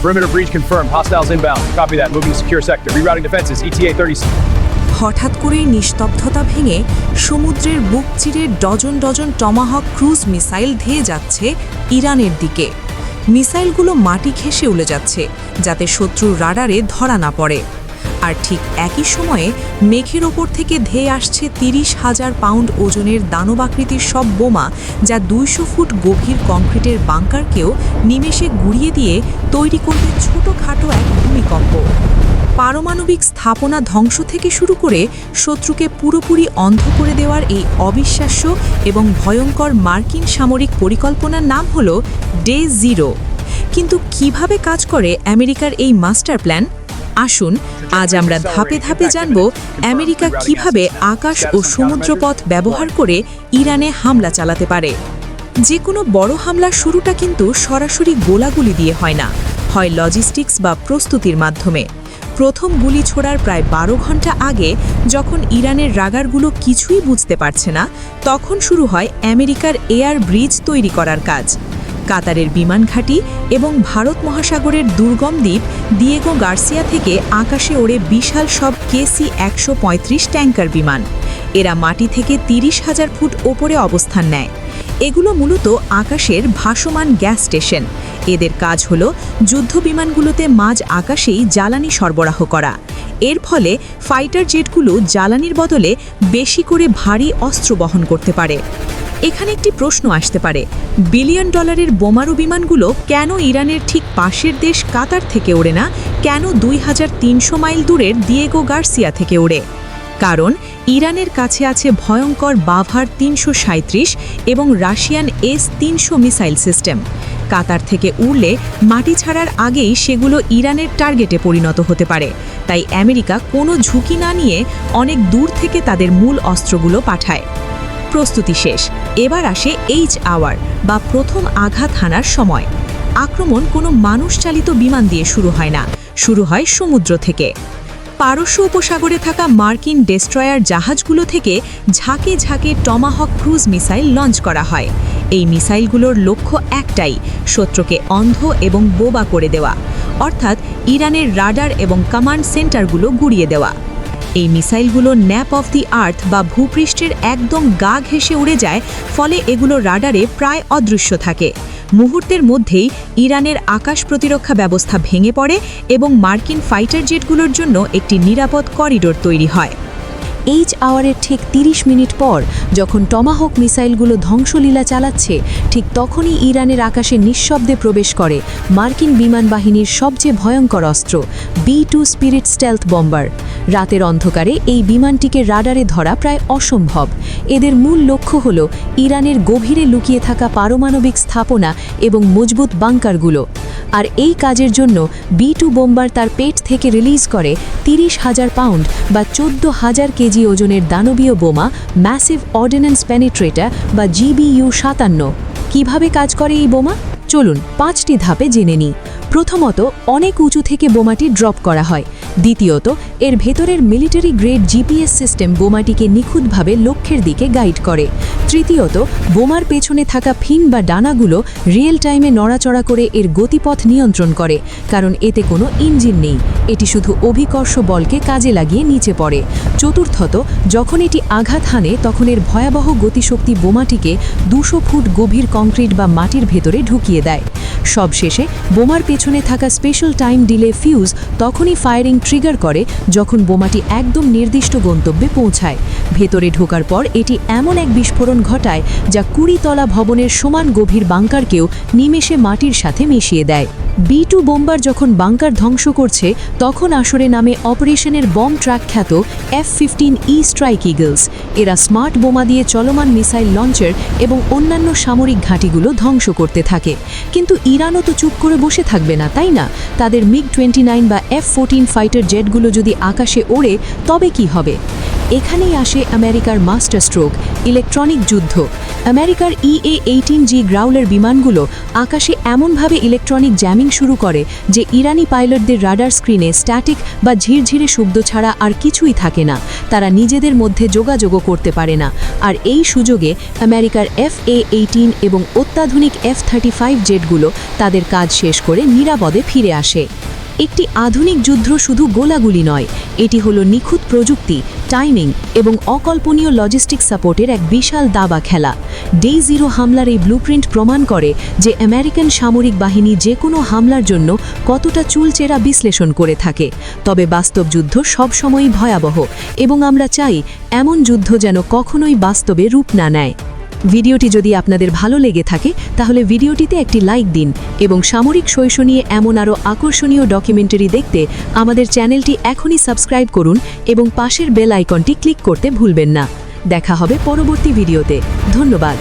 Perimeter breach confirmed. Hostiles inbound. Copy that. Moving to secure sector. Rerouting defenses. ETA 30. হঠাৎ করেই নিস্তব্ধতা ভেঙে সমুদ্রের বুক চিরে dozen dozen Tomahawk cruise missile ধেয়ে যাচ্ছে ইরানের দিকে। মিসাইলগুলো মাটি ঘেঁষে উড়ে যাচ্ছে যাতে শত্রুর রাডারে ধরা না পড়ে। আর ঠিক একই সময়ে মেঘের ওপর থেকে ধেয়ে আসছে ৩০,০০০ পাউন্ড ওজনের দানবাকৃতির সব বোমা, যা ২০০ ফুট গভীর কংক্রিটের বাংকারকেও নিমেষে গুড়িয়ে দিয়ে তৈরি করবে ছোটখাটো এক ভূমিকম্প। পারমাণবিক স্থাপনা ধ্বংস থেকে শুরু করে শত্রুকে পুরোপুরি অন্ধ করে দেওয়ার এই অবিশ্বাস্য এবং ভয়ঙ্কর মার্কিন সামরিক পরিকল্পনার নাম হল ডে জিরো। কিন্তু কিভাবে কাজ করে আমেরিকার এই মাস্টার প্ল্যান? আসুন আজ আমরা ধাপে ধাপে জানব আমেরিকা কিভাবে আকাশ ও সমুদ্রপথ ব্যবহার করে ইরানে হামলা চালাতে পারে। যে কোনো বড় হামলার শুরুটা কিন্তু সরাসরি গোলাগুলি দিয়ে হয় না, হয় লজিস্টিক্স বা প্রস্তুতির মাধ্যমে। প্রথম গুলি ছোড়ার প্রায় ১২ ঘন্টা আগে, যখন ইরানের রাডারগুলো কিছুই বুঝতে পারছে না, তখন শুরু হয় আমেরিকার এয়ার ব্রিজ তৈরি করার কাজ। কাতারের বিমান ঘাঁটি এবং ভারত মহাসাগরের দুর্গম দ্বীপ দিয়েগো গার্সিয়া থেকে আকাশে ওড়ে বিশাল সব KC-135 ট্যাঙ্কার বিমান। এরা মাটি থেকে ৩০,০০০ ফুট ওপরে অবস্থান নেয়। এগুলো মূলত আকাশের ভাসমান গ্যাস স্টেশন। এদের কাজ হল যুদ্ধ বিমানগুলোতে মাঝ আকাশেই জ্বালানি সরবরাহ করা। এর ফলে ফাইটার জেটগুলো জ্বালানির বদলে বেশি করে ভারী অস্ত্র বহন করতে পারে। এখানে একটি প্রশ্ন আসতে পারে, বিলিয়ন ডলারের বোমারু বিমানগুলো কেন ইরানের ঠিক পাশের দেশ কাতার থেকে ওড়ে না, কেন ২৩০০ মাইল দূরের দিয়েগো গার্সিয়া থেকে ওড়ে? কারণ ইরানের কাছে আছে ভয়ঙ্কর বাভার ৩৩৭ এবং রাশিয়ান S-300 মিসাইল সিস্টেম। কাতার থেকে উড়লে মাটি ছাড়ার আগেই সেগুলো ইরানের টার্গেটে পরিণত হতে পারে। তাই আমেরিকা কোনো ঝুঁকি না নিয়ে অনেক দূর থেকে তাদের মূল অস্ত্রগুলো পাঠায়। প্রস্তুতি শেষ, এবার আসে এইচ আওয়ার বা প্রথম আঘাত হানার সময়। আক্রমণ কোনো মানুষচালিত বিমান দিয়ে শুরু হয় না, শুরু হয় সমুদ্র থেকে। পারস্য উপসাগরে থাকা মার্কিন ডেস্ট্রয়ার জাহাজগুলো থেকে ঝাঁকে ঝাঁকে টমাহক ক্রুজ মিসাইল লঞ্চ করা হয়। এই মিসাইলগুলোর লক্ষ্য একটাই, শত্রুকে অন্ধ এবং বোবা করে দেওয়া, অর্থাৎ ইরানের রাডার এবং কমান্ড সেন্টারগুলো গুড়িয়ে দেওয়া। এই মিসাইলগুলো ন্যাপ অফ দি আর্থ বা ভূপৃষ্ঠের একদম গা ঘেঁষে উড়ে যায়, ফলে এগুলো রাডারে প্রায় অদৃশ্য থাকে। মুহূর্তের মধ্যেই ইরানের আকাশ প্রতিরক্ষা ব্যবস্থা ভেঙে পড়ে এবং মার্কিন ফাইটার জেটগুলোর জন্য একটি নিরাপদ করিডোর তৈরি হয়। এইচ আওয়ারের ঠিক ৩০ মিনিট পর, যখন টমাহক মিসাইলগুলো ধ্বংসলীলা চালাচ্ছে, ঠিক তখনই ইরানের আকাশে নিঃশব্দে প্রবেশ করে মার্কিন বিমান বাহিনীর সবচেয়ে ভয়ঙ্কর অস্ত্র B-2 স্পিরিট স্টেলথ বম্বার। রাতের অন্ধকারে এই বিমানটিকে রাডারে ধরা প্রায় অসম্ভব। এদের মূল লক্ষ্য হল ইরানের গভীরে লুকিয়ে থাকা পারমাণবিক স্থাপনা এবং মজবুত বাংকারগুলো। আর এই কাজের জন্য B-2 বোম্বার তার পেট থেকে রিলিজ করে ৩০,০০০ পাউন্ড বা ১৪,০০০ কেজি ওজনের দানবীয় বোমা ম্যাসিভ অর্ডিন্যান্স পেনিট্রেটার বা GBU-57। কিভাবে কাজ করে এই বোমা? চলুন ৫টি ধাপে জেনে নিই। প্রথমত, অনেক উঁচু থেকে বোমাটি ড্রপ করা হয়। দ্বিতীয়ত, এর ভেতরের মিলিটারি গ্রেড GPS সিস্টেম বোমাটিকে নিখুঁতভাবে লক্ষ্যের দিকে গাইড করে। তৃতীয়ত, বোমার পেছনে থাকা ফিন বা ডানাগুলো রিয়েল টাইমে নড়াচড়া করে এর গতিপথ নিয়ন্ত্রণ করে, কারণ এতে কোনো ইঞ্জিন নেই, এটি শুধু অভিকর্ষ বলকে কাজে লাগিয়ে নিচে পড়ে। চতুর্থত, যখন এটি আঘাত হানে তখন এর ভয়াবহ গতিশক্তি বোমাটিকে ২০০ ফুট গভীর কংক্রিট বা মাটির ভেতরে ঢুকিয়ে দেয়। সবশেষে বোমার পেছনে থাকা স্পেশাল টাইম ডিলে ফিউজ তখনই ফায়ারিং ট্রিগার করে যখন বোমাটি একদম নির্দিষ্ট গন্তব্যে পৌঁছায়। ভেতরে ঢোকার পর এটি এমন এক বিস্ফোরণ ঘটায় যা ২০ তলা ভবনের সমান গভীর বাংকারকেও নিমেষে মাটির সাথে মিশিয়ে দেয়। B-2 বোম্বার যখন বাংকার ধ্বংস করছে, তখন আসরে নামে অপারেশনের বম ট্র্যাক খ্যাত F-15E স্ট্রাইক ইগলস। এরা স্মার্ট বোমা দিয়ে চলমান মিসাইল লঞ্চার এবং অন্যান্য সামরিক ঘাঁটিগুলো ধ্বংস করতে থাকে। কিন্তু ইরানও তো চুপ করে বসে থাকবে না, তাই না? তাদের MiG-29 বা F-14 ফাইটার জেটগুলো যদি আকাশে ওড়ে, তবে কি হবে? এখানেই আসে আমেরিকার মাস্টার স্ট্রোক, ইলেকট্রনিক যুদ্ধ। আমেরিকার EA-18G গ্রাউলার বিমানগুলো আকাশে এমনভাবে ইলেকট্রনিক জ্যামিং শুরু করে যে ইরানি পাইলটদের রাডার স্ক্রিনে স্ট্যাটিক বা ঝিরঝিরে শব্দ ছাড়া আর কিছুই থাকে না। তারা নিজেদের মধ্যে যোগাযোগও করতে পারে না। আর এই সুযোগে আমেরিকার FA-18 এবং অত্যাধুনিক F-35 জেটগুলো তাদের কাজ শেষ করে নিরাপদে ফিরে আসে। একটি আধুনিক যুদ্ধ শুধু গোলাগুলি নয়, এটি হলো নিখুঁত প্রযুক্তি, টাইমিং এবং অকল্পনীয় লজিস্টিক সাপোর্টের এক বিশাল দাবা খেলা। ডে জিরো হামলার এই ব্লুপ্রিন্ট প্রমাণ করে যে আমেরিকান সামরিক বাহিনী যে কোনো হামলার জন্য কতটা চুলচেরা বিশ্লেষণ করে থাকে। তবে বাস্তব যুদ্ধ সবসময়ই ভয়াবহ এবং আমরা চাই এমন যুদ্ধ যেন কখনোই বাস্তবে রূপ না নেয়। ভিডিওটি যদি আপনাদের ভালো লেগে থাকে তাহলে ভিডিওটিতে একটি লাইক দিন এবং সামরিক শৈশ নিয়ে এমন আরও আকর্ষণীয় ডকুমেন্টারি দেখতে আমাদের চ্যানেলটি এখনই সাবস্ক্রাইব করুন এবং পাশের বেল আইকনটি ক্লিক করতে ভুলবেন না। দেখা হবে পরবর্তী ভিডিওতে। ধন্যবাদ।